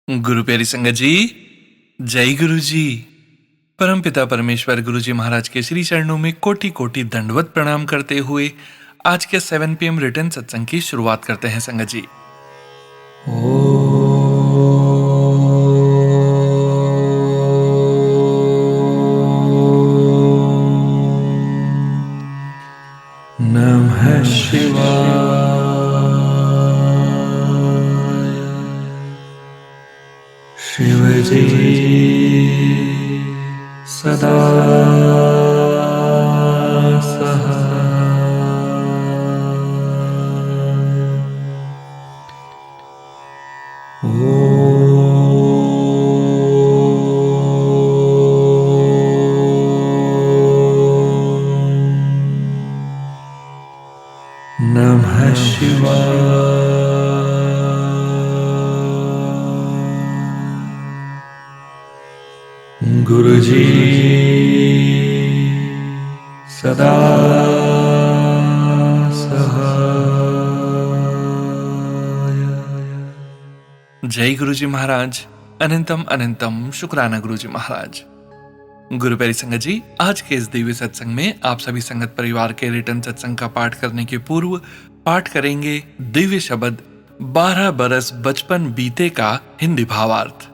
गुरु प्यारी संगत जी, जय गुरु जी। परमपिता परमेश्वर गुरु जी महाराज के श्री चरणों में कोटि कोटि दंडवत प्रणाम करते हुए आज के 7 PM रिटर्न सत्संग की शुरुआत करते हैं संगत जी। नमः शिवाय। शिव जी सदा नमः शिवाय। गुरु जी सदा सहाय। जय गुरु जी महाराज। अनंतम अनंतम शुक्राना गुरु जी महाराज। गुरु प्यारी संगत जी, आज के इस दिव्य सत्संग में आप सभी संगत परिवार के रिटर्न सत्संग का पाठ करने के पूर्व पाठ करेंगे दिव्य शब्द 12 बरस बचपन बीते का हिंदी भावार्थ।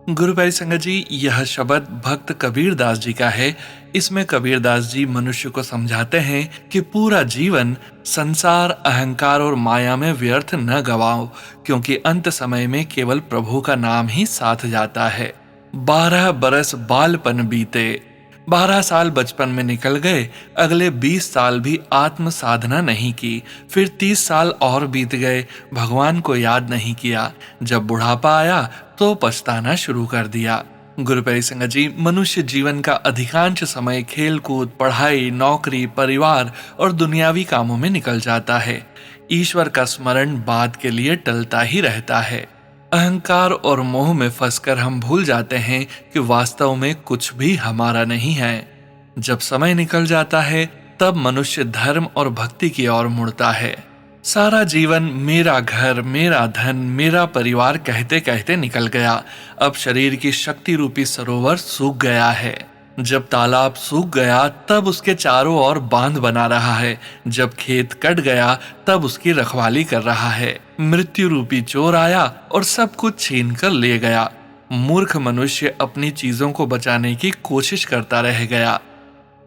गुरु प्यारी संगत जी, यह शब्द भक्त कबीर दास जी का है। इसमें कबीर दास जी मनुष्य को समझाते हैं कि पूरा जीवन संसार, अहंकार और माया में व्यर्थ न गवाओ, क्योंकि अंत समय में केवल प्रभु का नाम ही साथ जाता है। 12 बरस बालपन बीते, 12 साल बचपन में निकल गए। अगले 20 साल भी आत्म साधना नहीं की। फिर 30 साल और बीत गए, भगवान को याद नहीं किया। जब बुढ़ापा आया तो पछताना शुरू कर दिया। गुरु प्यारी संगत जी, मनुष्य जीवन का अधिकांश समय खेल कूद, पढ़ाई, नौकरी, परिवार और दुनियावी कामों में निकल जाता है। ईश्वर का स्मरण बाद के लिए टलता ही रहता है। अहंकार और मोह में फंसकर हम भूल जाते हैं कि वास्तव में कुछ भी हमारा नहीं है। जब समय निकल जाता है तब मनुष्य धर्म और भक्ति की ओर मुड़ता है। सारा जीवन मेरा घर, मेरा धन, मेरा परिवार कहते कहते निकल गया। अब शरीर की शक्ति रूपी सरोवर सूख गया है। जब तालाब सूख गया तब उसके चारों ओर बांध बना रहा है। जब खेत कट गया तब उसकी रखवाली कर रहा है। मृत्यु रूपी चोर आया और सब कुछ छीन कर ले गया। मूर्ख मनुष्य अपनी चीजों को बचाने की कोशिश करता रह गया।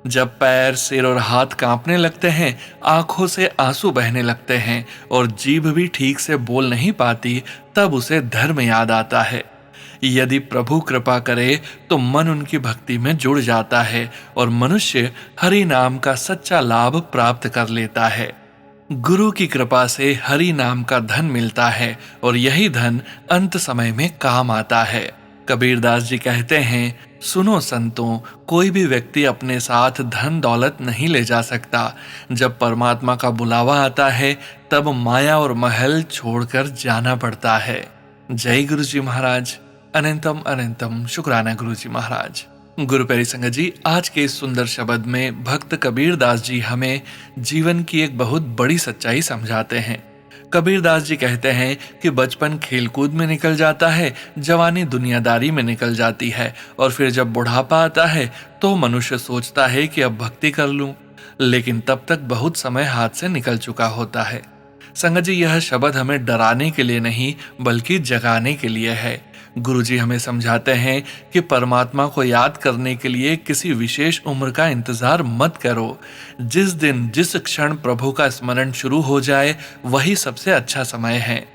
जब पैर, सिर और हाथ कांपने लगते हैं, आंखों से आंसू बहने लगते हैं और जीभ भी ठीक से बोल नहीं पाती, तब उसे धर्म याद आता है। यदि प्रभु कृपा करे तो मन उनकी भक्ति में जुड़ जाता है और मनुष्य हरि नाम का सच्चा लाभ प्राप्त कर लेता है। गुरु की कृपा से हरि नाम का धन मिलता है और यही धन अंत समय में काम आता है। कबीर दास जी कहते हैं, सुनो संतों, कोई भी व्यक्ति अपने साथ धन दौलत नहीं ले जा सकता। जब परमात्मा का बुलावा आता है तब माया और महल छोड़कर जाना पड़ता है। जय गुरु जी महाराज। अनंतम अनंतम शुक्राना गुरु जी महाराज। गुरु प्यारी संगत जी, आज के इस सुंदर शब्द में भक्त कबीर दास जी हमें जीवन की एक बहुत बड़ी सच्चाई समझाते हैं। कबीर दास जी कहते हैं कि बचपन खेलकूद में निकल जाता है, जवानी दुनियादारी में निकल जाती है और फिर जब बुढ़ापा आता है तो मनुष्य सोचता है कि अब भक्ति कर लूं, लेकिन तब तक बहुत समय हाथ से निकल चुका होता है। संगत जी, यह शब्द हमें डराने के लिए नहीं बल्कि जगाने के लिए है। गुरुजी हमें समझाते हैं कि परमात्मा को याद करने के लिए किसी विशेष उम्र का इंतजार मत करो। जिस दिन, जिस क्षण प्रभु का स्मरण शुरू हो जाए वही सबसे अच्छा समय है।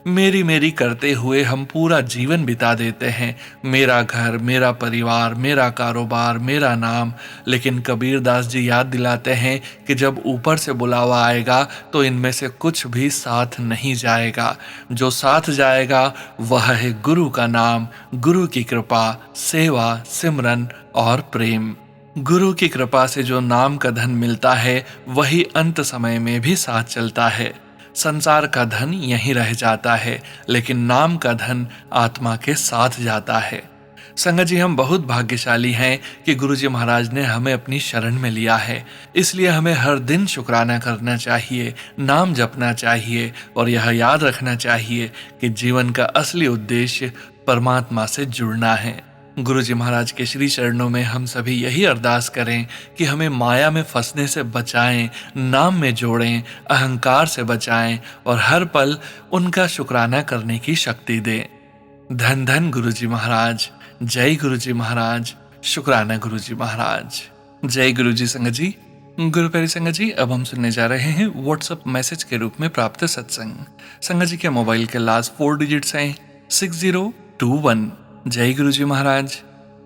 मेरी मेरी करते हुए हम पूरा जीवन बिता देते हैं। मेरा घर, मेरा परिवार, मेरा कारोबार, मेरा नाम। लेकिन कबीर दास जी याद दिलाते हैं कि जब ऊपर से बुलावा आएगा तो इनमें से कुछ भी साथ नहीं जाएगा। जो साथ जाएगा वह है गुरु का नाम, गुरु की कृपा, सेवा, सिमरन और प्रेम। गुरु की कृपा से जो नाम का धन मिलता है वही अंत समय में भी साथ चलता है। संसार का धन यहीं रह जाता है, लेकिन नाम का धन आत्मा के साथ जाता है। संगत जी, हम बहुत भाग्यशाली हैं कि गुरु जी महाराज ने हमें अपनी शरण में लिया है। इसलिए हमें हर दिन शुक्राना करना चाहिए, नाम जपना चाहिए और यह याद रखना चाहिए कि जीवन का असली उद्देश्य परमात्मा से जुड़ना है। गुरुजी महाराज के श्री चरणों में हम सभी यही अरदास करें कि हमें माया में फंसने से बचाएं, नाम में जोड़ें, अहंकार से बचाएं और हर पल उनका शुक्राना करने की शक्ति दें। धन धन गुरुजी महाराज, जय गुरुजी महाराज, शुक्राना गुरुजी महाराज। जय गुरुजी संगत जी। गुरु प्यारी संगत जी, अब हम सुनने जा रहे हैं व्हाट्सएप मैसेज के रूप में प्राप्त सत्संग। संगत जी के मोबाइल के लास्ट 4 डिजिट्स हैं 6021। जय गुरुजी महाराज।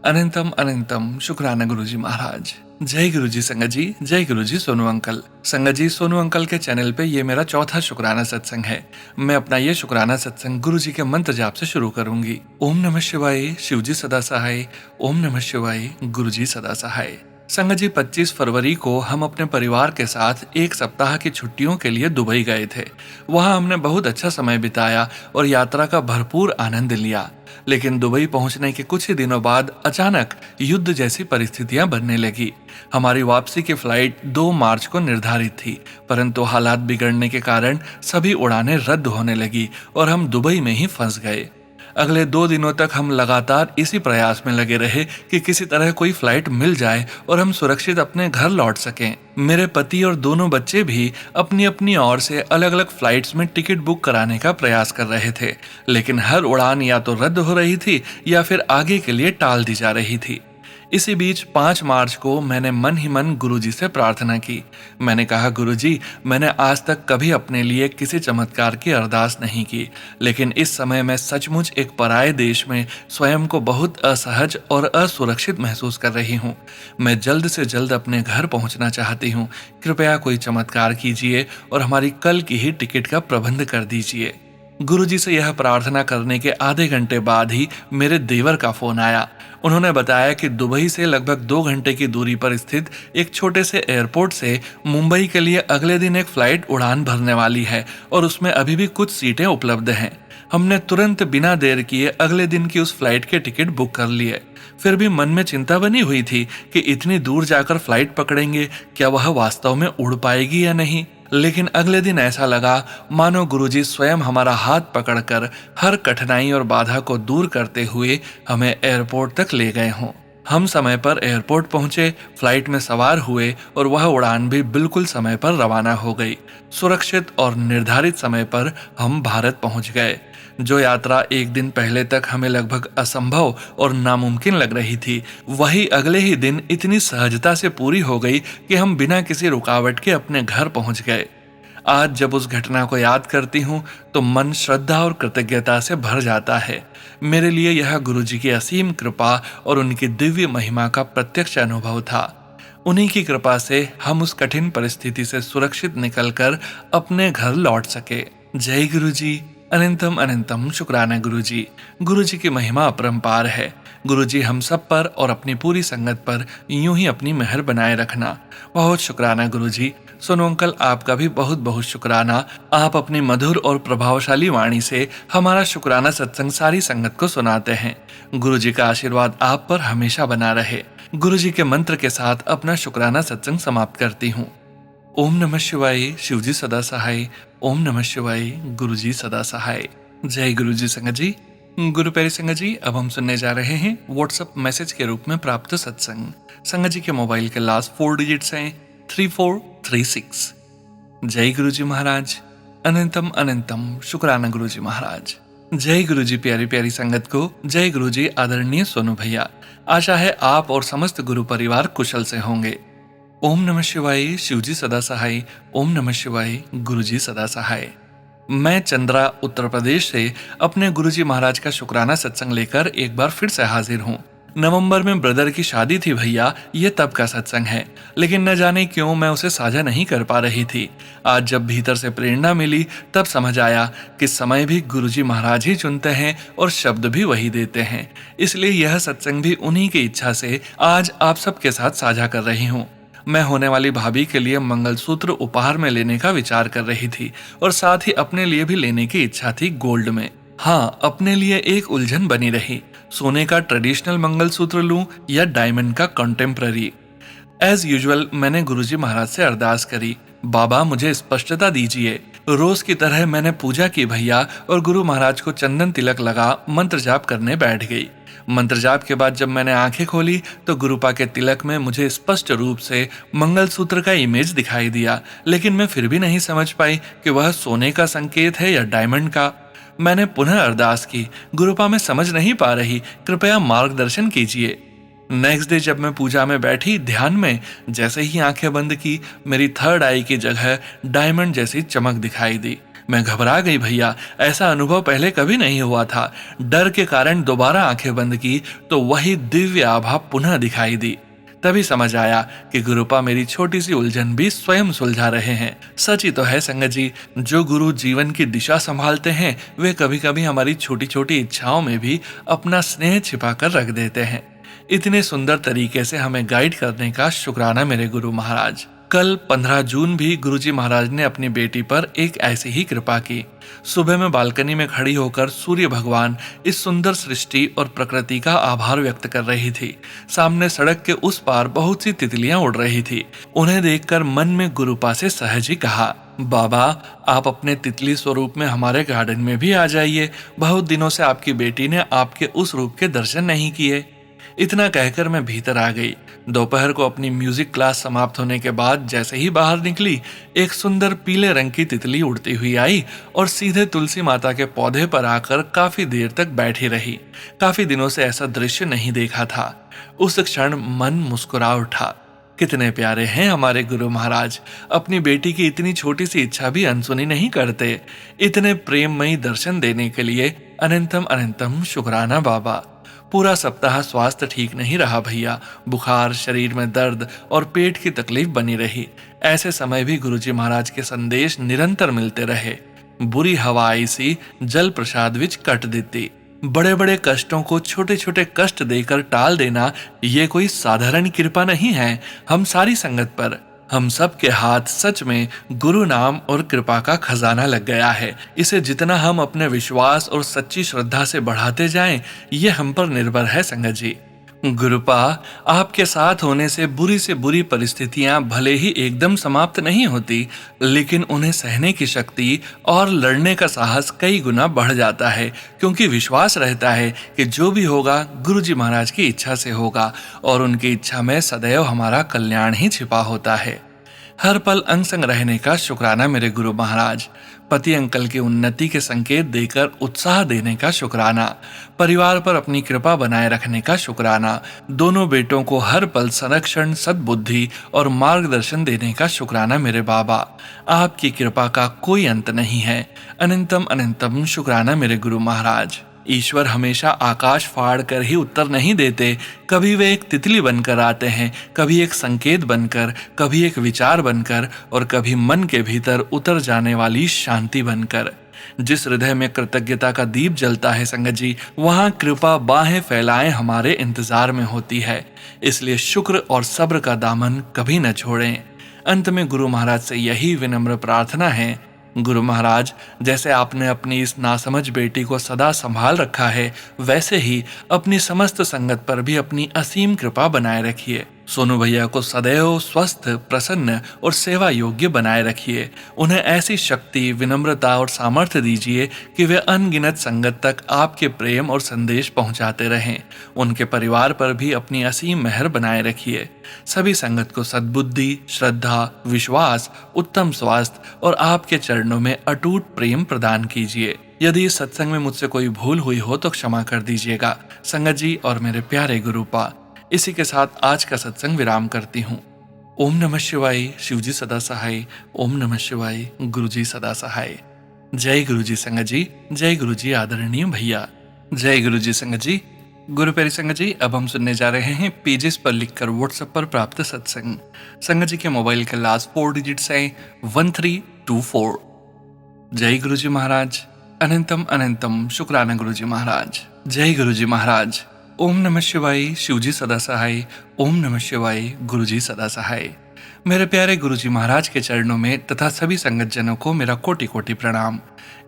अनंतम अनंतम शुक्राना गुरुजी महाराज। जय गुरुजी संगत जी। जय गुरुजी सोनू अंकल। संगत जी, सोनू अंकल के चैनल पे ये मेरा चौथा शुक्राना सत्संग है। मैं अपना ये शुक्राना सत्संग गुरुजी के मंत्र जाप से शुरू करूंगी। ओम नमः शिवाय, शिवजी सदा सहाय। ओम नमः शिवाय, गुरुजी सदा सहाय। संगत जी, 25 फरवरी को हम अपने परिवार के साथ एक सप्ताह की छुट्टियों के लिए दुबई गए थे। वहां हमने बहुत अच्छा समय बिताया और यात्रा का भरपूर आनंद लिया। लेकिन दुबई पहुंचने के कुछ ही दिनों बाद अचानक युद्ध जैसी परिस्थितियां बनने लगी। हमारी वापसी की फ्लाइट 2 मार्च को निर्धारित थी, परंतु हालात बिगड़ने के कारण सभी उड़ानें रद्द होने लगी और हम दुबई में ही फंस गए। अगले 2 दिनों तक हम लगातार इसी प्रयास में लगे रहे कि किसी तरह कोई फ्लाइट मिल जाए और हम सुरक्षित अपने घर लौट सकें। मेरे पति और दोनों बच्चे भी अपनी अपनी ओर से अलग अलग फ्लाइट्स में टिकट बुक कराने का प्रयास कर रहे थे, लेकिन हर उड़ान या तो रद्द हो रही थी या फिर आगे के लिए टाल दी जा रही थी। इसी बीच 5 मार्च को मैंने मन ही मन गुरुजी से प्रार्थना की। मैंने कहा, गुरुजी, मैंने आज तक कभी अपने लिए किसी चमत्कार की अरदास नहीं की, लेकिन इस समय मैं सचमुच एक पराये देश में स्वयं को बहुत असहज और असुरक्षित महसूस कर रही हूँ। मैं जल्द से जल्द अपने घर पहुँचना चाहती हूँ। कृपया कोई चमत्कार कीजिए और हमारी कल की ही टिकट का प्रबंध कर दीजिए। गुरुजी से यह प्रार्थना करने के आधे घंटे बाद ही मेरे देवर का फोन आया। उन्होंने बताया कि दुबई से लगभग 2 घंटे की दूरी पर स्थित एक छोटे से एयरपोर्ट से मुंबई के लिए अगले दिन एक फ्लाइट उड़ान भरने वाली है और उसमें अभी भी कुछ सीटें उपलब्ध हैं। हमने तुरंत बिना देर किए अगले दिन की उस फ्लाइट के टिकट बुक कर लिए। फिर भी मन में चिंता बनी हुई थी कि इतनी दूर जाकर फ्लाइट पकड़ेंगे, क्या वह वास्तव में उड़ पाएगी या नहीं। लेकिन अगले दिन ऐसा लगा मानो गुरुजी स्वयं हमारा हाथ पकड़कर हर कठिनाई और बाधा को दूर करते हुए हमें एयरपोर्ट तक ले गए हों। हम समय पर एयरपोर्ट पहुंचे, फ्लाइट में सवार हुए और वह उड़ान भी बिल्कुल समय पर रवाना हो गई। सुरक्षित और निर्धारित समय पर हम भारत पहुंच गए। जो यात्रा एक दिन पहले तक हमें लगभग असंभव और नामुमकिन लग रही थी, वही अगले ही दिन इतनी सहजता से पूरी हो गई कि हम बिना किसी रुकावट के अपने घर पहुंच गए। आज जब उस घटना को याद करती हूँ तो मन श्रद्धा और कृतज्ञता से भर जाता है। मेरे लिए यह गुरुजी की असीम कृपा और उनकी दिव्य महिमा का प्रत्यक्ष अनुभव था। उन्हीं की कृपा से हम उस कठिन परिस्थिति से सुरक्षित निकलकर अपने घर लौट सके। जय गुरुजी। अनंतम अनंतम शुक्राना गुरुजी। गुरुजी की महिमा अपरंपार है। गुरुजी हम सब पर और अपनी पूरी संगत पर यूं ही अपनी मेहर बनाए रखना। बहुत शुक्राना गुरुजी। सोनू अंकल, आपका भी बहुत बहुत शुक्राना। आप अपनी मधुर और प्रभावशाली वाणी से हमारा शुक्राना सत्संग सारी संगत को सुनाते हैं। गुरुजी का आशीर्वाद आप पर हमेशा बना रहे। गुरुजी के मंत्र के साथ अपना शुक्राना सत्संग समाप्त करती हूँ। ओम नमः शिवाय, शिवजी सदा सहाय। ओम नमः शिवाय, गुरुजी सदा सहाय। जय गुरुजी संगत जी। गुरु प्यारी संगत जी, अब हम सुनने जा रहे हैं व्हाट्सएप मैसेज के रूप में प्राप्त सत्संग। संगत जी के मोबाइल के लास्ट 4 डिजिट्स हैं 3436। जय गुरुजी महाराज। अनंतम अनंतम शुक्राना गुरुजी महाराज। जय गुरुजी प्यारी प्यारी संगत को। जय गुरुजी आदरणीय सोनू भैया। आशा है आप और समस्त गुरु परिवार कुशल से होंगे। ओम नमः शिवाय, शिवजी सदा सहाय। ओम नमः शिवाय, गुरुजी सदा सहाय। मैं चंद्रा उत्तर प्रदेश से अपने गुरुजी महाराज का शुक्राना सत्संग लेकर एक बार फिर से हाजिर हूँ। नवंबर में ब्रदर की शादी थी भैया, ये तब का सत्संग है, लेकिन न जाने क्यों मैं उसे साझा नहीं कर पा रही थी। आज जब भीतर से प्रेरणा मिली तब समझ आया कि समय भी गुरुजी महाराज ही चुनते हैं और शब्द भी वही देते हैं। इसलिए यह सत्संग भी उन्हीं की इच्छा से आज आप सबके साथ साझा कर रही हूँ। मैं होने वाली भाभी के लिए मंगलसूत्र उपहार में लेने का विचार कर रही थी और साथ ही अपने लिए भी लेने की इच्छा थी गोल्ड में। हाँ, अपने लिए एक उलझन बनी रही, सोने का ट्रेडिशनल मंगलसूत्र लूं या डायमंड का कंटेम्प्ररी। एज यूजुअल मैंने गुरुजी महाराज से अरदास करी, बाबा मुझे स्पष्टता दीजिए, रोज की तरह मैंने पूजा की भैया और गुरु महाराज को चंदन तिलक लगा मंत्र जाप करने बैठ गई। मंत्र जाप के बाद जब मैंने आंखें खोली तो गुरुपा के तिलक में मुझे स्पष्ट रूप से मंगलसूत्र का इमेज दिखाई दिया, लेकिन मैं फिर भी नहीं समझ पाई कि वह सोने का संकेत है या डायमंड का। मैंने पुनः अरदास की, गुरुपा मैं समझ नहीं पा रही, कृपया मार्गदर्शन कीजिए। नेक्स्ट डे जब मैं पूजा में बैठी ध्यान में, जैसे ही आंखें बंद की मेरी थर्ड आई की जगह डायमंड जैसी चमक दिखाई दी। मैं घबरा गई भैया, ऐसा अनुभव पहले कभी नहीं हुआ था। डर के कारण दोबारा आंखें बंद की तो वही दिव्य आभा पुनः दिखाई दी। तभी समझ आया कि गुरुपा मेरी छोटी सी उलझन भी स्वयं सुलझा रहे हैं। सच ही तो है संगत जी, जो गुरु जीवन की दिशा संभालते हैं वे कभी कभी हमारी छोटी छोटी इच्छाओं में भी अपना स्नेह छिपा कर रख देते हैं। इतने सुंदर तरीके से हमें गाइड करने का शुक्राना मेरे गुरु महाराज। कल 15 जून भी गुरुजी महाराज ने अपनी बेटी पर एक ऐसी ही कृपा की। सुबह में बालकनी में खड़ी होकर सूर्य भगवान इस सुंदर सृष्टि और प्रकृति का आभार व्यक्त कर रही थी। सामने सड़क के उस पार बहुत सी तितलियां उड़ रही थी। उन्हें देखकर मन में गुरुपा से सहज ही कहा, बाबा आप अपने तितली स्वरूप में हमारे गार्डन में भी आ जाइए, बहुत दिनों से आपकी बेटी ने आपके उस रूप के दर्शन नहीं किए। इतना कहकर मैं भीतर आ गई। दोपहर को अपनी म्यूजिक क्लास समाप्त होने के बाद जैसे ही बाहर निकली, एक सुंदर पीले रंग की तितली उड़ती हुई आई और सीधे तुलसी माता के पौधे पर आकर काफी देर तक बैठी रही। काफी दिनों से ऐसा दृश्य नहीं देखा था। उस क्षण मन मुस्कुरा उठा। कितने प्यारे हैं हमारे गुरु महाराज, अपनी बेटी की इतनी छोटी सी इच्छा भी अनसुनी नहीं करते। इतने प्रेममयी दर्शन देने के लिए अनंतम अनंतम शुक्राना बाबा। पूरा सप्ताह स्वास्थ्य ठीक नहीं रहा भैया, बुखार, शरीर में दर्द और पेट की तकलीफ बनी रही। ऐसे समय भी गुरुजी महाराज के संदेश निरंतर मिलते रहे। बुरी हवा आई सी जल प्रसाद विच कट देती। बड़े बड़े कष्टों को छोटे छोटे कष्ट देकर टाल देना ये कोई साधारण कृपा नहीं है हम सारी संगत पर। हम सब के हाथ सच में गुरु नाम और कृपा का खजाना लग गया है। इसे जितना हम अपने विश्वास और सच्ची श्रद्धा से बढ़ाते जाएं, ये हम पर निर्भर है संगत जी। गुरुपा आपके साथ होने से बुरी परिस्थितियां भले ही एकदम समाप्त नहीं होती, लेकिन उन्हें सहने की शक्ति और लड़ने का साहस कई गुना बढ़ जाता है, क्योंकि विश्वास रहता है कि जो भी होगा गुरुजी महाराज की इच्छा से होगा और उनकी इच्छा में सदैव हमारा कल्याण ही छिपा होता है। हर पल अंग संग रहने का शुक्राना मेरे गुरु महाराज। पति अंकल की उन्नति के संकेत देकर उत्साह देने का शुक्राना। परिवार पर अपनी कृपा बनाए रखने का शुक्राना। दोनों बेटों को हर पल संरक्षण, सद्बुद्धि और मार्गदर्शन देने का शुक्राना मेरे बाबा। आपकी कृपा का कोई अंत नहीं है। अनंतम अनंतम शुक्राना मेरे गुरु महाराज। ईश्वर हमेशा आकाश फाड़ कर ही उत्तर नहीं देते। कभी वे एक तितली बनकर आते हैं, कभी एक संकेत बनकर, कभी एक विचार बनकर और कभी मन के भीतर उतर जाने वाली शांति बनकर। जिस हृदय में कृतज्ञता का दीप जलता है संगत जी, वहां कृपा बाहें फैलाएं हमारे इंतजार में होती है। इसलिए शुक्र और सब्र का दामन कभी न छोड़ें। अंत में गुरु महाराज से यही विनम्र प्रार्थना है, गुरु महाराज जैसे आपने अपनी इस नासमझ बेटी को सदा संभाल रखा है, वैसे ही अपनी समस्त संगत पर भी अपनी असीम कृपा बनाए रखिए। सोनू भैया को सदैव स्वस्थ, प्रसन्न और सेवा योग्य बनाए रखिए। उन्हें ऐसी शक्ति, विनम्रता और सामर्थ्य दीजिए कि वे अनगिनत संगत तक आपके प्रेम और संदेश पहुंचाते रहें। उनके परिवार पर भी अपनी असीम मेहर बनाए रखिए। सभी संगत को सद्बुद्धि, श्रद्धा, विश्वास, उत्तम स्वास्थ्य और आपके चरणों में अटूट प्रेम प्रदान कीजिए। यदि इस सत्संग में मुझसे कोई भूल हुई हो तो क्षमा कर दीजिएगा संगत जी और मेरे प्यारे गुरुपा। इसी के साथ आज का सत्संग विराम करती हूँ। ओम नमः शिवाय, शिवजी सदा सहाय। ओम नमः शिवाय, गुरुजी सदा सहाय। जय गुरुजी संगत जी, जय गुरुजी आदरणीय भैया। जय गुरुजी संगत जी। गुरु प्यारी संगत जी, अब हम सुनने जा रहे हैं पेजेस पर लिखकर व्हाट्सएप पर प्राप्त सत्संग। संगत जी के मोबाइल के लास्ट 4 डिजिट्स हैं 1324। जय गुरुजी महाराज। अनंतम अनंतम शुक्राना गुरुजी महाराज। जय गुरुजी महाराज। ओम नमः शिवाय, शिवजी सदा सहाय। ओम नमः शिवाय, गुरुजी सदा सहाय। मेरे प्यारे गुरुजी महाराज के चरणों में तथा सभी संगत जनों को मेरा कोटि कोटि प्रणाम।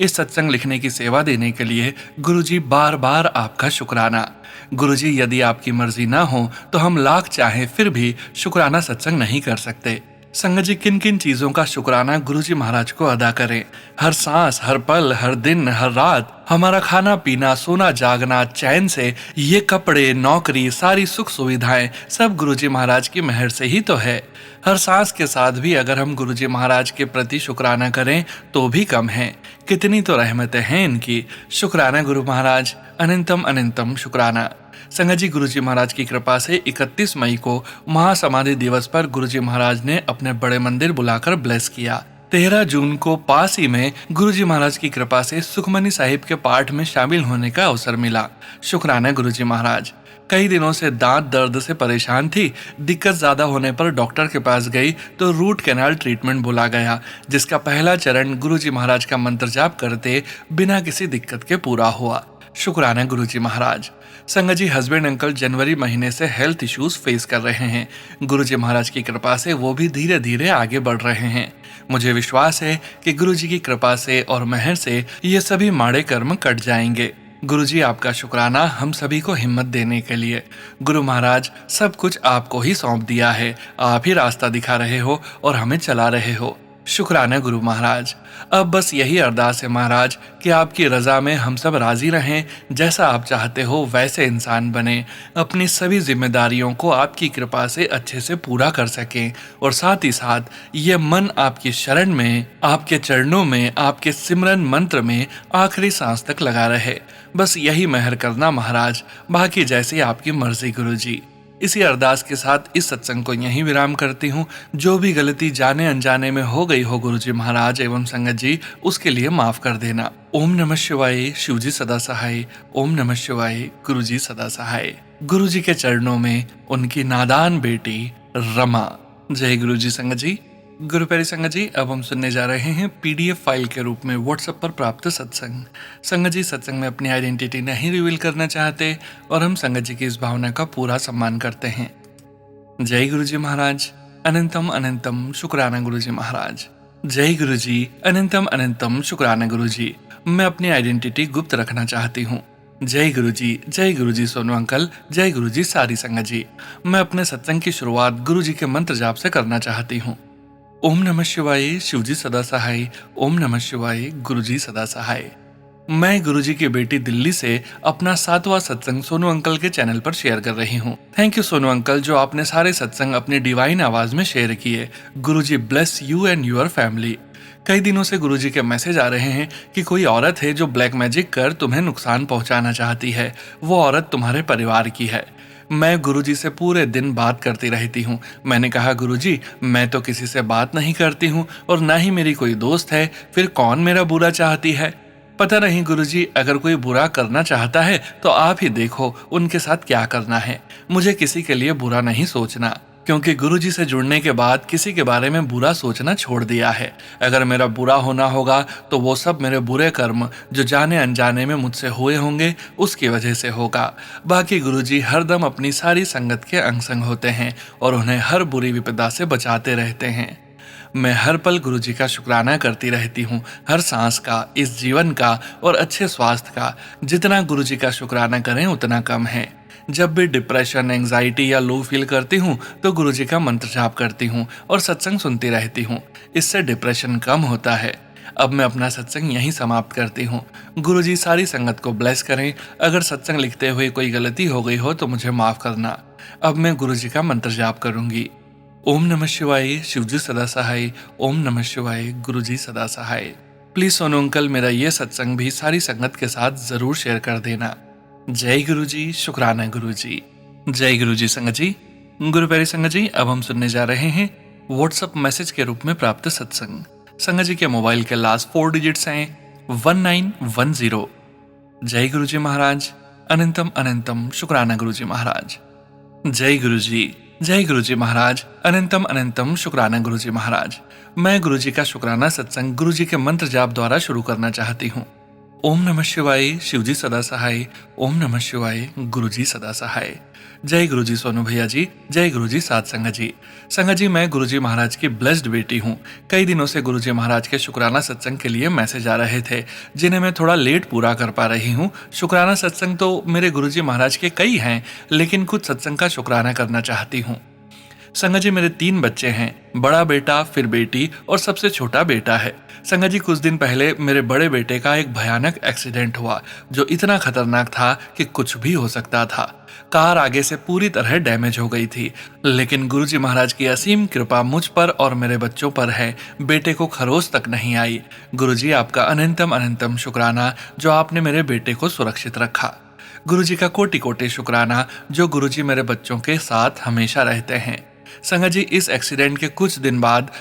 इस सत्संग लिखने की सेवा देने के लिए गुरुजी बार बार आपका शुक्राना। गुरुजी यदि आपकी मर्जी ना हो तो हम लाख चाहें फिर भी शुक्राना सत्संग नहीं कर सकते। संगत जी, किन किन चीजों का शुक्राना गुरुजी महाराज को अदा करें? हर सांस, हर पल, हर दिन, हर रात, हमारा खाना पीना, सोना जागना चैन से, ये कपड़े, नौकरी, सारी सुख सुविधाएं सब गुरुजी महाराज की मेहर से ही तो है। हर सांस के साथ भी अगर हम गुरुजी महाराज के प्रति शुक्राना करें तो भी कम है। कितनी तो रहमतें हैं इनकी। शुक्राना गुरु महाराज, अनंतम अनंतम शुक्राना। संगत जी, गुरुजी महाराज की कृपा से 31 मई को महासमाधि दिवस पर गुरुजी महाराज ने अपने बड़े मंदिर बुलाकर ब्लेस किया। 13 जून को पास ही में गुरुजी महाराज की कृपा से सुखमनी साहिब के पाठ में शामिल होने का अवसर मिला। शुक्राना गुरुजी महाराज। कई दिनों से दांत दर्द से परेशान थी। दिक्कत ज्यादा होने पर डॉक्टर के पास गई तो रूट कैनाल ट्रीटमेंट बोला गया, जिसका पहला चरण गुरुजी महाराज का मंत्र जाप करते बिना किसी दिक्कत के पूरा हुआ। शुक्राना गुरुजी महाराज। संगत जी, हस्बैंड अंकल जनवरी महीने से हेल्थ इश्यूज फेस कर रहे हैं। गुरुजी महाराज की कृपा से वो भी धीरे धीरे आगे बढ़ रहे हैं। मुझे विश्वास है कि गुरुजी की कृपा से और मेहर से ये सभी माड़े कर्म कट जाएंगे। गुरुजी, आपका शुक्राना हम सभी को हिम्मत देने के लिए। गुरु महाराज, सब कुछ आपको ही सौंप दिया है। आप ही रास्ता दिखा रहे हो और हमें चला रहे हो। शुक्राना गुरु महाराज। अब बस यही अरदास है महाराज कि आपकी रजा में हम सब राजी रहें, जैसा आप चाहते हो वैसे इंसान बने, अपनी सभी जिम्मेदारियों को आपकी कृपा से अच्छे से पूरा कर सकें और साथ ही साथ ये मन आपकी शरण में, आपके चरणों में, आपके सिमरन मंत्र में आखिरी सांस तक लगा रहे। बस यही मेहर करना महाराज, बाकी जैसे आपकी मर्जी गुरुजी। इसी अरदास के साथ इस सत्संग को यहीं विराम करती हूँ। जो भी गलती जाने अनजाने में हो गई हो गुरुजी महाराज एवं संगत जी, उसके लिए माफ कर देना। ओम नमः शिवाय। शिवजी सदा सहाय। ओम नमः शिवाय। गुरुजी सदा सहाय। गुरुजी के चरणों में उनकी नादान बेटी रमा। जय गुरुजी। संगत जी, गुरु प्यारी संगत जी, अब हम सुनने जा रहे हैं पीडीएफ फाइल के रूप में व्हाट्सएप पर प्राप्त सत्संग। संगत जी, सत्संग में अपनी आइडेंटिटी नहीं रिवील करना चाहते और हम संगत जी की इस भावना का पूरा सम्मान करते हैं। जय गुरुजी महाराज। अनंतम अनंतम शुक्राना गुरुजी महाराज। जय गुरुजी। अनंतम अनंतम शुक्राना गुरुजी। मैं अपनी आइडेंटिटी गुप्त रखना चाहती हूँ। जय गुरुजी। जय गुरुजी सोनू अंकल। जय गुरुजी सारी संगत जी। मैं अपने सत्संग की शुरुआत गुरुजी के मंत्र जाप से करना चाहती हूँ। ओम नमः शिवाय। शिवजी सदा सहाय। ओम नमः शिवाय। गुरुजी सदा सहाय। मैं गुरुजी की बेटी दिल्ली से अपना 7वां सत्संग सोनू अंकल के चैनल पर शेयर कर रही हूँ। थैंक यू सोनू अंकल, जो आपने सारे सत्संग अपनी डिवाइन आवाज में शेयर किए। Guruji bless you and your family. कई दिनों से गुरुजी के मैसेज आ रहे हैं कि कोई औरत है जो ब्लैक मैजिक कर तुम्हें नुकसान पहुंचाना चाहती है। वो औरत तुम्हारे परिवार की है। मैं गुरुजी से पूरे दिन बात करती रहती हूँ। मैंने कहा, गुरुजी मैं तो किसी से बात नहीं करती हूँ और ना ही मेरी कोई दोस्त है, फिर कौन मेरा बुरा चाहती है? पता नहीं गुरुजी, अगर कोई बुरा करना चाहता है तो आप ही देखो उनके साथ क्या करना है। मुझे किसी के लिए बुरा नहीं सोचना, क्योंकि गुरुजी से जुड़ने के बाद किसी के बारे में बुरा सोचना छोड़ दिया है। अगर मेरा बुरा होना होगा तो वो सब मेरे बुरे कर्म जो जाने अनजाने में मुझसे हुए होंगे उसकी वजह से होगा। बाकी गुरुजी हरदम अपनी सारी संगत के अंग संग होते हैं और उन्हें हर बुरी विपदा से बचाते रहते हैं। मैं हर पल गुरुजी का शुक्राना करती रहती हूँ, हर सांस का, इस जीवन का और अच्छे स्वास्थ्य का। जितना गुरुजी का शुक्राना करें उतना कम है। जब भी डिप्रेशन, एंजाइटी या लो फील करती हूँ तो गुरुजी का मंत्र जाप करती हूँ और सत्संग सुनती रहती हूँ। इससे डिप्रेशन कम होता है। अब मैं अपना सत्संग यहीं समाप्त करती हूँ। गुरुजी सारी संगत को ब्लेस करें। अगर सत्संग लिखते हुए कोई गलती हो गई हो तो मुझे माफ करना। अब मैं गुरुजी का मंत्र जाप करूंगी। ओम नमः शिवाय। शिवजी सदा सहाय। ओम नमः शिवाय। गुरुजी सदा सहाय। प्लीज सोनू अंकल, मेरा ये सत्संग भी सारी संगत के साथ जरूर शेयर कर देना। जय गुरुजी। शुक्राना गुरुजी। जय गुरुजी। संगत जी, गुरु प्यारी संगत जी, अब हम सुनने जा रहे हैं व्हाट्सएप मैसेज के रूप में प्राप्त सत्संग। संगत जी के मोबाइल के लास्ट 4 डिजिट्स हैं 1910। जय गुरुजी महाराज। अनंतम अनंतम शुक्राना गुरुजी महाराज। जय गुरुजी। जय गुरुजी महाराज। अनंतम अनंतम शुक्राना गुरुजी महाराज। मैं गुरुजी का शुक्राना सत्संग गुरुजी के मंत्र जाप द्वारा शुरू करना चाहती हूँ। ओम नमः शिवाय। शिवजी सदा सहाय। ओम नमः शिवाय। गुरुजी सदा सहाय। जय गुरुजी सोनू भैया जी। जय गुरुजी सात संगत जी। संगत जी, मैं गुरुजी महाराज की ब्लेस्ड बेटी हूँ। कई दिनों से गुरुजी महाराज के शुक्राना सत्संग के लिए मैसेज आ रहे थे, जिन्हें मैं थोड़ा लेट पूरा कर पा रही हूँ। शुक्राना सत्संग तो मेरे गुरुजी महाराज के कई हैं, लेकिन कुछ सत्संग का शुक्राना करना चाहती हूँ। संगत जी, मेरे 3 बच्चे हैं, बड़ा बेटा, फिर बेटी और सबसे छोटा बेटा है। संगत जी, कुछ दिन पहले मेरे बड़े बेटे का एक भयानक एक्सीडेंट हुआ जो इतना खतरनाक था कि कुछ भी हो सकता था। कार आगे से पूरी तरह डैमेज हो गई थी, लेकिन गुरुजी महाराज की असीम कृपा मुझ पर और मेरे बच्चों पर है। बेटे को खरोच तक नहीं आई। गुरुजी, आपका अनंतम अनंतम शुक्राना जो आपने मेरे बेटे को सुरक्षित रखा। गुरुजी का कोटि कोटि शुक्राना जो गुरुजी मेरे बच्चों के साथ हमेशा रहते हैं। संगत जी, इस एक्सीडेंट के कुछ दिन बाद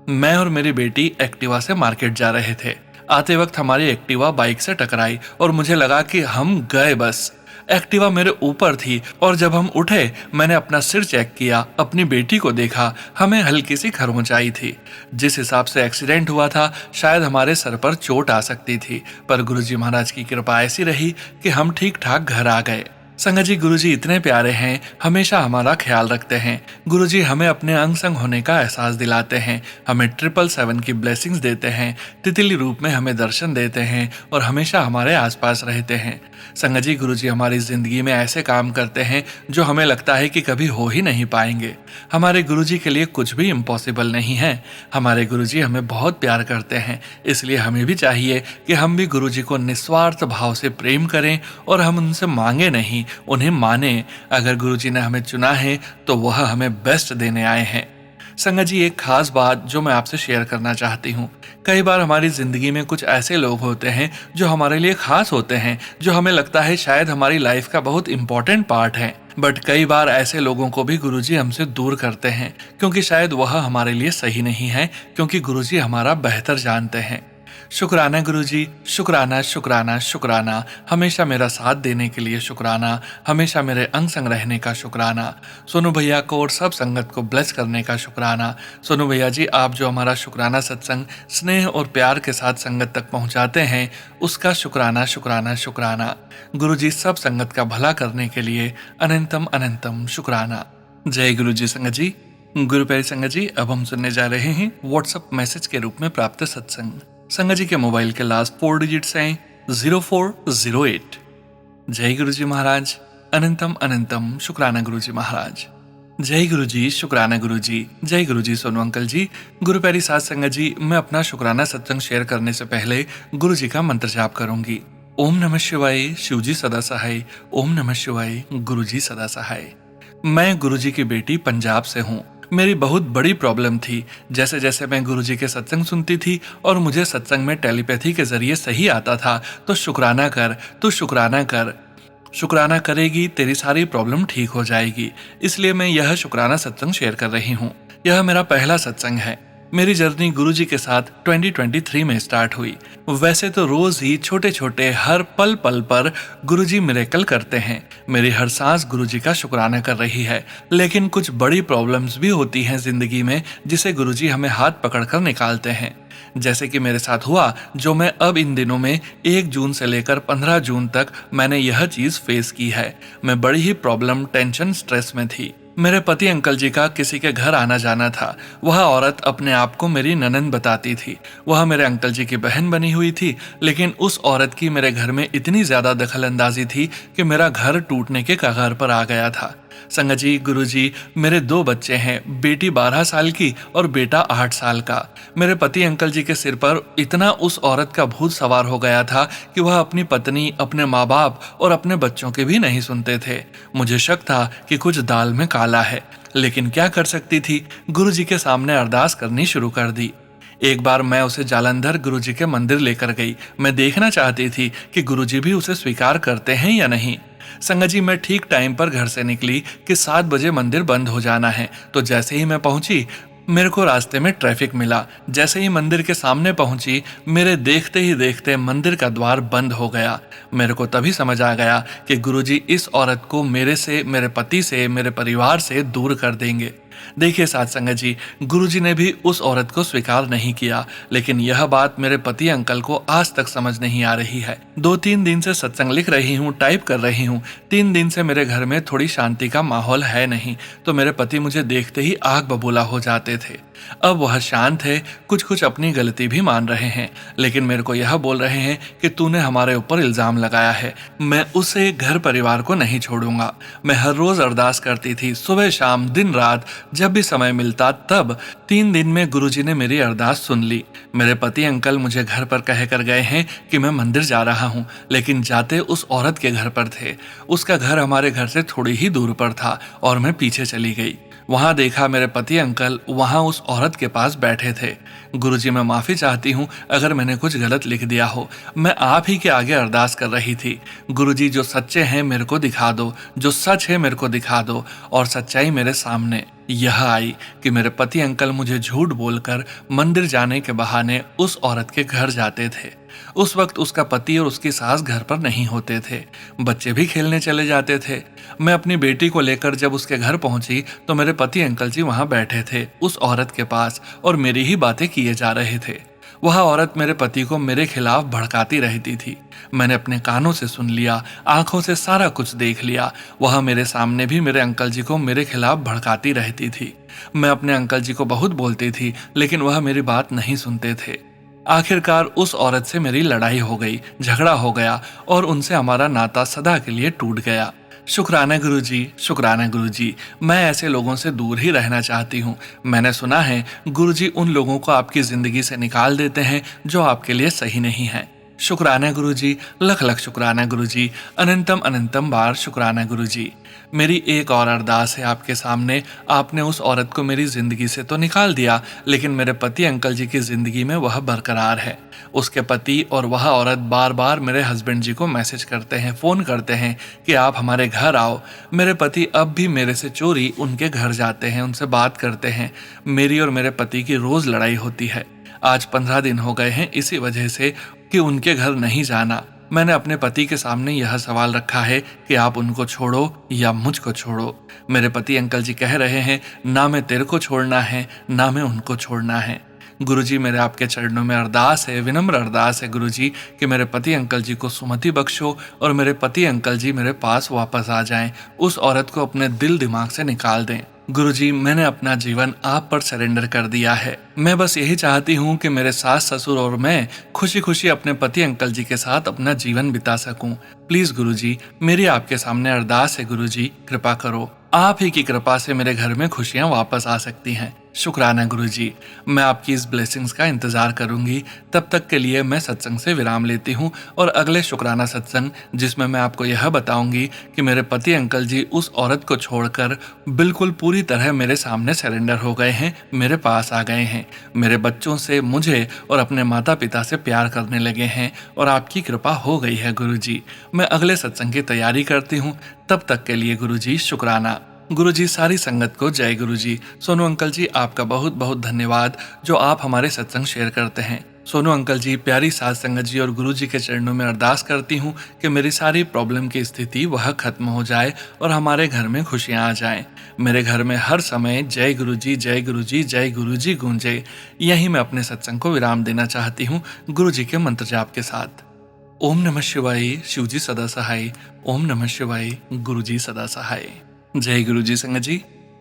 मैं और मेरी बेटी एक्टिवा से मार्केट जा रहे थे। आते वक्त हमारी एक्टिवा बाइक से टकराई और मुझे लगा कि हम गए बस। एक्टिवा मेरे ऊपर थी और जब हम उठे मैंने अपना सिर चेक किया, अपनी बेटी को देखा, हमें हल्की सी खरोंच आई थी। जिस हिसाब से एक्सीडेंट हुआ था शायद हमारे सर पर चोट आ सकती थी, पर गुरुजी महाराज की कृपा ऐसी रही कि हम ठीक ठाक घर आ गए। संगत जी, गुरुजी इतने प्यारे हैं, हमेशा हमारा ख्याल रखते हैं। गुरुजी हमें अपने अंग संग होने का एहसास दिलाते हैं, हमें 777 की ब्लेसिंग्स देते हैं, तितली रूप में हमें दर्शन देते हैं और हमेशा हमारे आसपास रहते हैं। संगत जी, गुरुजी हमारी जिंदगी में ऐसे काम करते हैं जो हमें लगता है कि कभी हो ही नहीं पाएंगे। हमारे गुरुजी के लिए कुछ भी इम्पॉसिबल नहीं है। हमारे गुरुजी हमें बहुत प्यार करते हैं, इसलिए हमें भी चाहिए कि हम भी गुरुजी को निस्वार्थ भाव से प्रेम करें और हम उनसे मांगे नहीं, उन्हें माने। अगर गुरुजी ने हमें चुना है तो वह हमें बेस्ट देने आए हैं। संगत जी, एक खास बात जो मैं आपसे शेयर करना चाहती हूँ। कई बार हमारी जिंदगी में कुछ ऐसे लोग होते हैं जो हमारे लिए खास होते हैं, जो हमें लगता है शायद हमारी लाइफ का बहुत इंपॉर्टेंट पार्ट है, बट कई बार ऐसे लोगों को भी गुरुजी हमसे दूर करते हैं क्योंकि शायद वह हमारे लिए सही नहीं है, क्योंकि गुरुजी हमारा बेहतर जानते हैं। शुक्राना गुरुजी, शुक्राना शुक्राना शुक्राना, हमेशा मेरा साथ देने के लिए शुक्राना, हमेशा मेरे अंग संग रहने का शुक्राना। सोनू भैया को और सब संगत को ब्लेस करने का शुक्राना। सोनू भैया जी, आप जो हमारा शुक्राना सत्संग स्नेह और प्यार के साथ संगत तक पहुंचाते हैं, उसका शुक्राना शुक्राना शुक्राना। गुरुजी, सब संगत का भला करने के लिए अनंतम अनंतम शुक्राना। जय गुरुजी। संगत जी, गुरु प्यारी संगत जी, अब हम सुनने जा रहे हैं व्हाट्सएप मैसेज के रूप में प्राप्त सत्संग। संगत जी के मोबाइल के लास्ट 4 डिजिट्स हैं 0408। जय गुरुजी महाराज, अनंतम अनंतम शुक्राना गुरुजी महाराज। जय गुरुजी, शुक्राना गुरुजी। जय गुरुजी सोनू अंकल जी। गुरु प्यारी साथ संगत जी, मैं अपना शुक्राना सत्संग शेयर करने से पहले गुरुजी का मंत्र जाप करूंगी। ओम नमः शिवाय, शिवजी सदा सहाय। ओम नमः शिवाय, गुरुजी सदा सहाय। मैं गुरुजी की बेटी पंजाब से हूँ। मेरी बहुत बड़ी प्रॉब्लम थी। जैसे जैसे मैं गुरुजी के सत्संग सुनती थी और मुझे सत्संग में टेलीपैथी के जरिए सही आता था, तो शुक्राना कर, तू शुक्राना कर, शुक्राना करेगी तेरी सारी प्रॉब्लम ठीक हो जाएगी। इसलिए मैं यह शुक्राना सत्संग शेयर कर रही हूँ। यह मेरा पहला सत्संग है। मेरी जर्नी गुरुजी के साथ 2023 में स्टार्ट हुई। वैसे तो रोज ही छोटे छोटे हर पल पल पर गुरुजी मिरेकल करते हैं। मेरी हर सांस गुरुजी का शुक्राना कर रही है, लेकिन कुछ बड़ी प्रॉब्लम्स भी होती हैं जिंदगी में, जिसे गुरुजी हमें हाथ पकड़कर निकालते हैं। जैसे कि मेरे साथ हुआ, जो मैं अब इन दिनों में 1 जून से लेकर 15 जून तक मैंने यह चीज फेस की है। मैं बड़ी ही प्रॉब्लम, टेंशन, स्ट्रेस में थी। मेरे पति अंकल जी का किसी के घर आना जाना था। वह औरत अपने आप को मेरी ननंद बताती थी। वह मेरे अंकल जी की बहन बनी हुई थी, लेकिन उस औरत की मेरे घर में इतनी ज्यादा दखल अंदाजी थी कि मेरा घर टूटने के कगार पर आ गया था। संगत जी, गुरुजी, मेरे 2 बच्चे हैं, बेटी 12 साल की और बेटा 8 साल का। मेरे पति अंकल जी के सिर पर इतना उस औरत का भूत सवार हो गया था कि वह अपनी पत्नी, अपने माँ बाप और अपने बच्चों के भी नहीं सुनते थे। मुझे शक था कि कुछ दाल में काला है, लेकिन क्या कर सकती थी। गुरुजी के सामने अरदास करनी शुरू कर दी। एक बार मैं उसे जालंधर गुरुजी के मंदिर लेकर गई। मैं देखना चाहती थी कि गुरुजी भी उसे स्वीकार करते हैं या नहीं। संगत जी, मैं ठीक टाइम पर घर से निकली कि 7 बजे मंदिर बंद हो जाना है। तो जैसे ही मैं पहुंची, मेरे को रास्ते में ट्रैफिक मिला। जैसे ही मंदिर के सामने पहुंची, मेरे देखते ही देखते मंदिर का द्वार बंद हो गया। मेरे को तभी समझ आ गया कि गुरुजी इस औरत को मेरे से, मेरे पति से, मेरे परिवार से दूर कर देंगे। देखिए साथ संगत जी, गुरुजी ने भी उस औरत को स्वीकार नहीं किया, लेकिन यह बात मेरे पति अंकल को आज तक समझ नहीं आ रही है। 2-3 दिन से सत्संग लिख रही हूँ, टाइप कर रही हूँ। 3 दिन से मेरे घर में थोड़ी शांति का माहौल है नहीं, तो मेरे पति मुझे देखते ही आग बबूला हो जाते थे। अब वह शांत है, कुछ कुछ अपनी गलती भी मान रहे हैं, लेकिन मेरे को यह बोल रहे हैं कि तूने हमारे ऊपर इल्जाम लगाया है। मैं उसे घर परिवार को नहीं छोड़ूंगा। मैं हर रोज अरदास करती थी, सुबह शाम दिन रात, जब भी समय मिलता तब। 3 दिन में गुरुजी ने मेरी अरदास सुन ली। मेरे पति अंकल मुझे घर पर कह कर गए हैं कि मैं मंदिर जा रहा हूँ, लेकिन जाते उस औरत के घर पर थे। उसका घर हमारे घर से थोड़ी ही दूर पर था और मैं पीछे चली गई। वहां देखा मेरे पति अंकल वहां उस औरत के पास बैठे थे। गुरुजी, मैं माफी चाहती हूँ अगर मैंने कुछ गलत लिख दिया हो। मैं आप ही के आगे अरदास कर रही थी। गुरुजी, जो सच्चे हैं मेरे को दिखा दो, जो सच है मेरे को दिखा दो। और सच्चाई मेरे सामने यह आई कि मेरे पति अंकल मुझे झूठ बोलकर मंदिर जाने के बहाने उस औरत के घर जाते थे। उस वक्त उसका पति और उसकी सास घर पर नहीं होते थे। बच्चे भी खेलने चले जाते थे। मैं अपनी बेटी को लेकर जब उसके घर पहुंची तो मेरे पति अंकल जी वहां बैठे थे उस औरत के पास और मेरी ही बातें किए जा रहे थे। वह औरत मेरे पति को मेरे खिलाफ भड़काती रहती थी। मैंने अपने कानों से सुन लिया, आंखों से सारा कुछ देख लिया। वह मेरे सामने भी मेरे अंकल जी को मेरे खिलाफ भड़काती रहती थी। मैं अपने अंकल जी को बहुत बोलती थी, लेकिन वह मेरी बात नहीं सुनते थे। आखिरकार उस औरत से मेरी लड़ाई हो गई, झगड़ा हो गया और उनसे हमारा नाता सदा के लिए टूट गया। शुक्राना गुरुजी, शुक्राना गुरुजी। मैं ऐसे लोगों से दूर ही रहना चाहती हूँ। मैंने सुना है गुरुजी उन लोगों को आपकी जिंदगी से निकाल देते हैं जो आपके लिए सही नहीं है। शुक्राना गुरुजी, लख लख शुक्राना गुरुजी, अनंतम अनंतम बार शुक्राना गुरुजी। मेरी एक और अरदास है आपके सामने। आपने उस औरत को मेरी जिंदगी से तो निकाल दिया, लेकिन मेरे पति अंकल जी की जिंदगी में वह बरकरार है। उसके पति और वह औरत बार बार मेरे हस्बैंड जी को मैसेज करते हैं, फोन करते हैं कि आप हमारे घर आओ। मेरे पति अब भी मेरे से चोरी उनके घर जाते हैं, उनसे बात करते हैं। मेरी और मेरे पति की रोज लड़ाई होती है। आज 15 दिन हो गए हैं इसी वजह से कि उनके घर नहीं जाना। मैंने अपने पति के सामने यह सवाल रखा है कि आप उनको छोड़ो या मुझको छोड़ो। मेरे पति अंकल जी कह रहे हैं ना मैं तेरे को छोड़ना है ना मैं उनको छोड़ना है। गुरुजी, मेरे आपके चरणों में अरदास है, विनम्र अरदास है गुरुजी कि मेरे पति अंकल जी को सुमति बख्शो और मेरे पति अंकल जी मेरे पास वापस आ जाएं, उस औरत को अपने दिल दिमाग से निकाल दें। गुरुजी, मैंने अपना जीवन आप पर सरेंडर कर दिया है। मैं बस यही चाहती हूँ कि मेरे सास ससुर और मैं खुशी खुशी अपने पति अंकल जी के साथ अपना जीवन बिता सकूं। प्लीज गुरुजी, मेरी आपके सामने अरदास है गुरुजी, कृपा करो। आप ही की कृपा से मेरे घर में खुशियां वापस आ सकती हैं। शुक्राना गुरुजी। मैं आपकी इस ब्लेसिंग्स का इंतजार करूंगी। तब तक के लिए मैं सत्संग से विराम लेती हूँ और अगले शुक्राना सत्संग जिसमें मैं आपको यह बताऊंगी कि मेरे पति अंकल जी उस औरत को छोड़कर बिल्कुल पूरी तरह मेरे सामने सरेंडर हो गए हैं, मेरे पास आ गए हैं, मेरे बच्चों से, मुझे और अपने माता पिता से प्यार करने लगे हैं और आपकी कृपा हो गई है गुरुजी। मैं अगले सत्संग की तैयारी करती हूँ। तब तक के लिए गुरुजी शुक्राना। गुरुजी, सारी संगत को जय गुरुजी। सोनू अंकल जी, आपका बहुत बहुत धन्यवाद जो आप हमारे सत्संग शेयर करते हैं। सोनू अंकल जी, प्यारी साथ संगत जी और गुरुजी के चरणों में अरदास करती हूँ कि मेरी सारी प्रॉब्लम की स्थिति वह खत्म हो जाए और हमारे घर में खुशियाँ आ जाएं। मेरे घर में हर समय जय गुरुजी, जय गुरुजी, जय गुरुजी गूंजे। यही मैं अपने सत्संग को विराम देना चाहती हूँ गुरुजी के मंत्र जाप के साथ। ओम नमः शिवाय, शिवजी सदा सहाय। ओम नमः शिवाय, गुरुजी सदा सहाय। जय गुरुजी संगत जी।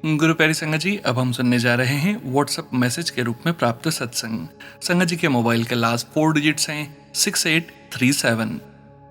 गुरु प्यारी संगत जी, अब हम सुनने जा रहे हैं व्हाट्सएप मैसेज के रूप में प्राप्त सत्संग। संगत जी के मोबाइल के लास्ट 4 डिजिट्स हैं 6837।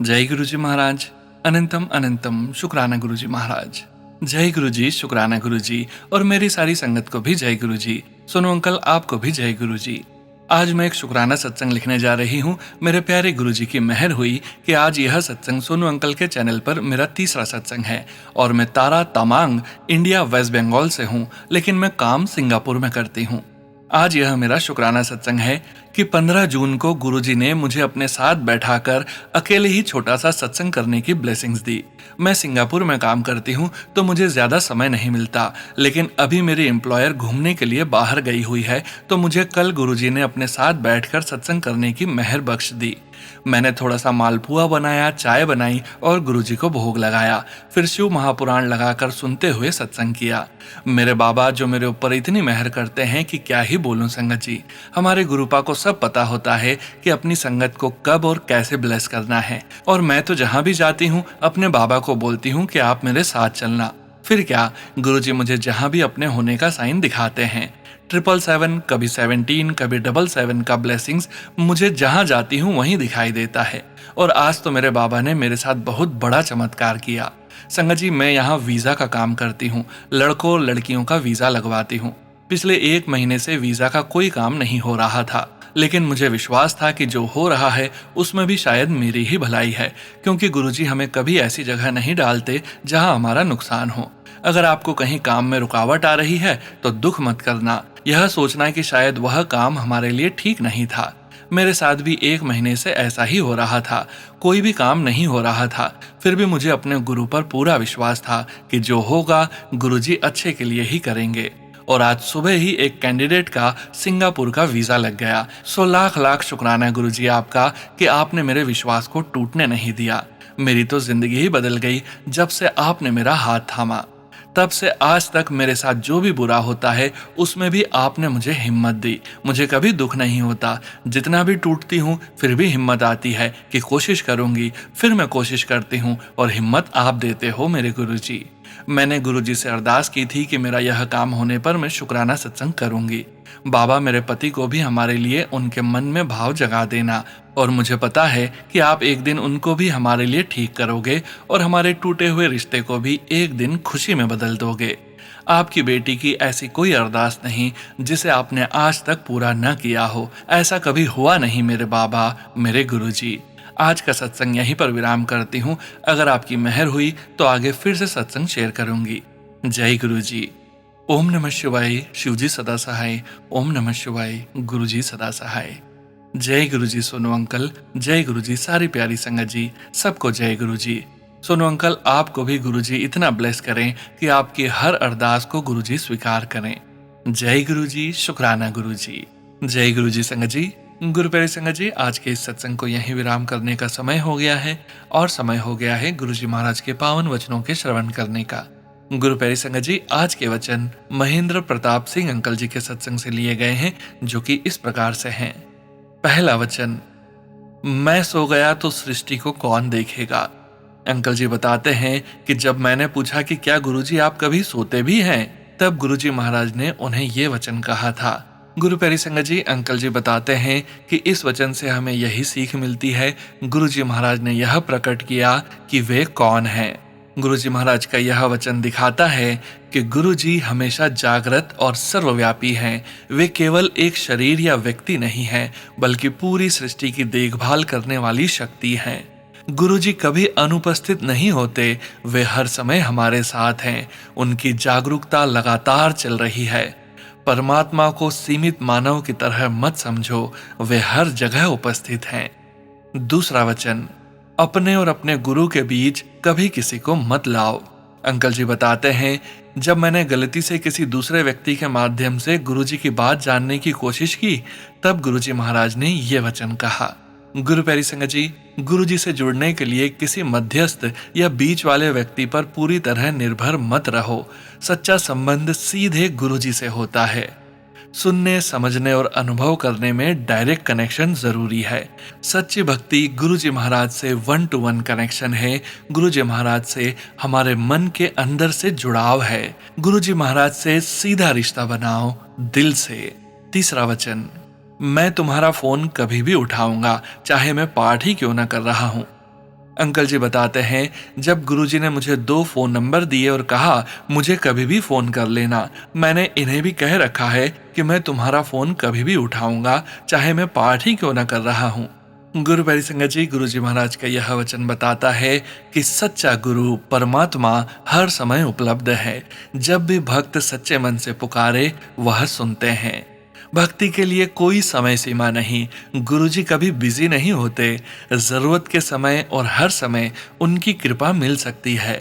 जय गुरुजी महाराज, अनंतम अनंतम शुक्राना गुरुजी महाराज। जय गुरुजी, शुक्राना गुरुजी और मेरी सारी संगत को भी जय गुरुजी। सोनू अंकल, आपको भी जय गुरुजी। आज मैं एक शुक्राना सत्संग लिखने जा रही हूँ। मेरे प्यारे गुरुजी की मेहर हुई कि आज यह सत्संग सोनू अंकल के चैनल पर मेरा तीसरा सत्संग है और मैं तारा तमांग, इंडिया, वेस्ट बंगाल से हूँ, लेकिन मैं काम सिंगापुर में करती हूँ। आज यह मेरा शुक्राना सत्संग है कि 15 जून को गुरुजी ने मुझे अपने साथ बैठाकर अकेले ही छोटा सा सत्संग करने की ब्लेसिंग्स दी। मैं सिंगापुर में काम करती हूँ तो मुझे ज्यादा समय नहीं मिलता, लेकिन अभी मेरी एम्प्लॉयर घूमने के लिए बाहर गई हुई है तो मुझे कल गुरुजी ने अपने साथ बैठकर सत्संग करने की मेहर बख्श दी। मैंने थोड़ा सा मालपुआ बनाया, चाय बनाई और गुरुजी को भोग लगाया। फिर शिव महापुराण लगाकर सुनते हुए सत्संग किया। मेरे बाबा जो मेरे ऊपर इतनी मेहर करते हैं कि क्या ही बोलूं संगत जी। हमारे गुरुपा को सब पता होता है कि अपनी संगत को कब और कैसे ब्लेस करना है और मैं तो जहां भी जाती हूँ अपने बाबा को बोलती हूँ कि आप मेरे साथ चलना। फिर क्या, गुरुजी मुझे जहां भी अपने होने का साइन दिखाते हैं। 777, कभी 17, कभी 777 का ब्लेसिंग्स मुझे जहां जाती हूँ वहीं दिखाई देता है। और आज तो मेरे बाबा ने मेरे साथ बहुत बड़ा चमत्कार किया। संगत जी, मैं यहाँ वीजा का काम करती हूँ, लड़कों और लड़कियों का वीजा लगवाती हूँ। पिछले 1 महीने से वीजा का कोई काम नहीं हो रहा था, लेकिन मुझे विश्वास था कि जो हो रहा है उसमें भी शायद मेरी ही भलाई है, क्योंकि गुरुजी हमें कभी ऐसी जगह नहीं डालते जहां हमारा नुकसान हो। अगर आपको कहीं काम में रुकावट आ रही है तो दुख मत करना, यह सोचना कि शायद वह काम हमारे लिए ठीक नहीं था। मेरे साथ भी 1 महीने से ऐसा ही हो रहा था, कोई भी काम नहीं हो रहा था। फिर भी मुझे अपने गुरु पर पूरा विश्वास था कि जो होगा गुरुजी अच्छे के लिए ही करेंगे। और आज सुबह ही एक कैंडिडेट का सिंगापुर का वीजा लग गया। सो लाख लाख शुक्राना गुरुजी आपका कि आपने मेरे विश्वास को टूटने नहीं दिया। मेरी तो जिंदगी ही बदल गई जब से आपने मेरा हाथ थामा। तब से आज तक मेरे साथ जो भी बुरा होता है उसमें भी आपने मुझे हिम्मत दी। मुझे कभी दुख नहीं होता, जितना भी टूटती हूँ फिर भी हिम्मत आती है कि कोशिश करूंगी। फिर मैं कोशिश करती हूँ और हिम्मत आप देते हो मेरे गुरुजी। मैंने गुरुजी से अरदास की थी कि मेरा यह काम होने पर मैं शुक्राना सत्संग करूंगी। बाबा, मेरे पति को भी हमारे लिए उनके मन में भाव जगा देना, और मुझे पता है कि आप एक दिन उनको भी हमारे लिए ठीक करोगे और हमारे टूटे हुए रिश्ते को भी एक दिन खुशी में बदल दोगे। आपकी बेटी की ऐसी कोई अरदास नहीं जिसे आपने आज तक पूरा न किया हो। ऐसा कभी हुआ नहीं मेरे बाबा, मेरे गुरुजी। आज का सत्संग यहीं पर विराम करती हूँ। अगर आपकी मेहर हुई तो आगे फिर से सत्संग शेयर करूंगी। जय गुरुजी। ओम नमः शिवाय। शिवजी सदा सहाय। ओम नमः शिवाय। गुरुजी सदा सहाय। जय गुरुजी सोनू अंकल। जय गुरुजी सारी प्यारी संगत जी, सबको जय गुरुजी। सोनू अंकल, आपको भी गुरुजी इतना ब्लेस करें कि आपकी हर अरदास को गुरुजी स्वीकार करें। जय गुरुजी। शुक्राना गुरुजी। जय गुरुजी संगत जी। गुरु प्यारी संगत जी, आज के इस सत्संग को यहीं विराम करने का समय हो गया है और समय हो गया है गुरुजी महाराज के पावन वचनों के श्रवण करने का। गुरु प्यारी संगत जी, आज के वचन महेंद्र प्रताप सिंह अंकल जी के सत्संग से लिए गए हैं, जो कि इस प्रकार से हैं। पहला वचन, मैं सो गया तो सृष्टि को कौन देखेगा। अंकल जी बताते हैं कि जब मैंने पूछा कि क्या गुरुजी आप कभी सोते भी हैं, तब गुरुजी महाराज ने उन्हें ये वचन कहा था। गुरु प्यारी संगत जी, अंकल जी बताते हैं कि इस वचन से हमें यही सीख मिलती है। गुरुजी महाराज ने यह प्रकट किया कि वे कौन हैं। गुरुजी महाराज का यह वचन दिखाता है कि गुरुजी हमेशा जागृत और सर्वव्यापी हैं। वे केवल एक शरीर या व्यक्ति नहीं हैं, बल्कि पूरी सृष्टि की देखभाल करने वाली शक्ति हैं। गुरुजी कभी अनुपस्थित नहीं होते, वे हर समय हमारे साथ हैं। उनकी जागरूकता लगातार चल रही है। परमात्मा को सीमित मानव की तरह मत समझो, वे हर जगह उपस्थित हैं। दूसरा वचन, अपने और अपने गुरु के बीच कभी किसी को मत लाओ। अंकल जी बताते हैं, जब मैंने गलती से किसी दूसरे व्यक्ति के माध्यम से गुरुजी की बात जानने की कोशिश की, तब गुरुजी महाराज ने ये वचन कहा। गुरु प्यारी संगत जी, गुरुजी से जुड़ने के लिए किसी मध्यस्थ या बीच वाले व्यक्ति पर पूरी तरह निर्भर मत रहो। सच्चा संबंध सीधे गुरुजी से होता है। सुनने, समझने और अनुभव करने में डायरेक्ट कनेक्शन जरूरी है। सच्ची भक्ति गुरुजी महाराज से 1-to-1 कनेक्शन है। गुरुजी महाराज से हमारे मन के अंदर से जुड़ाव है। गुरुजी महाराज से सीधा रिश्ता बनाओ, दिल से। तीसरा वचन, मैं तुम्हारा फोन कभी भी उठाऊंगा, चाहे मैं पाठ ही क्यों ना कर रहा हूं। अंकल जी बताते हैं, जब गुरुजी ने मुझे 2 फोन नंबर दिए और कहा मुझे कभी भी फोन कर लेना, मैंने इन्हें भी कह रखा है कि मैं तुम्हारा फोन कभी भी उठाऊंगा, चाहे मैं पाठ ही क्यों ना कर रहा हूं। गुरु प्यारी संगत जी, गुरुजी महाराज का यह वचन बताता है कि सच्चा गुरु परमात्मा हर समय उपलब्ध है। जब भी भक्त सच्चे मन से पुकारे, वह सुनते हैं। भक्ति के लिए कोई समय सीमा नहीं। गुरुजी कभी बिजी नहीं होते। जरूरत के समय और हर समय उनकी कृपा मिल सकती है।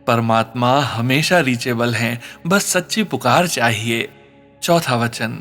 परमात्मा हमेशा रीचेबल हैं, बस सच्ची पुकार चाहिए। चौथा वचन,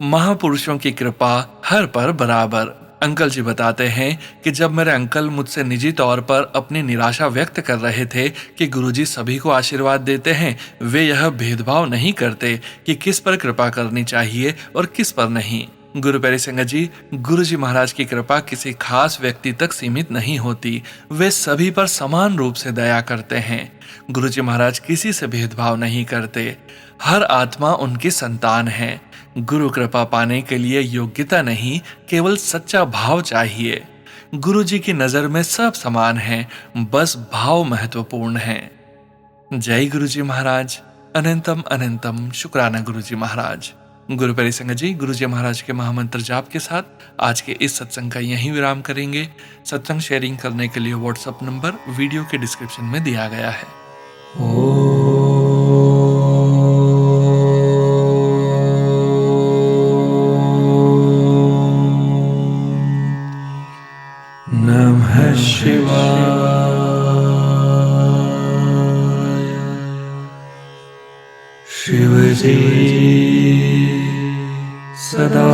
महापुरुषों की कृपा हर पर बराबर। अंकल जी बताते हैं कि जब मेरे अंकल मुझसे निजी तौर पर अपनी निराशा व्यक्त कर रहे थे कि गुरुजी सभी को आशीर्वाद देते हैं, वे यह भेदभाव नहीं करते कि किस पर कृपा करनी चाहिए और किस पर नहीं। गुरु प्यारी संगत जी, गुरु जी महाराज की कृपा किसी खास व्यक्ति तक सीमित नहीं होती। वे सभी पर समान रूप से दया करते हैं। गुरु जी महाराज किसी से भेदभाव नहीं करते। हर आत्मा उनकी संतान है। गुरु कृपा पाने के लिए योग्यता नहीं, केवल सच्चा भाव चाहिए। गुरु जी की नजर में सब समान हैं, बस भाव महत्वपूर्ण है। जय गुरु जी महाराज। अनंतम अनंतम शुक्राना गुरु जी महाराज। गुरु प्यारी संगत जी, गुरु जी महाराज के महामंत्र जाप के साथ आज के इस सत्संग का यहीं विराम करेंगे। सत्संग शेयरिंग करने के लिए व्हाट्सएप नंबर वीडियो के डिस्क्रिप्शन में दिया गया है। नमः शिवाय। शिवजी सदा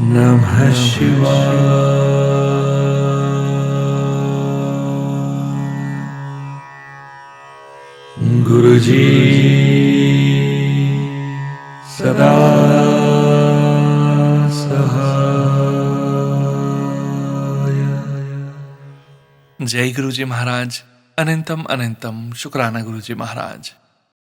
नमः शिवाय। गुरुजी सदा सहाय। जय गुरु जी महाराज। अनंतम अनंतम शुक्राना गुरु जी महाराज।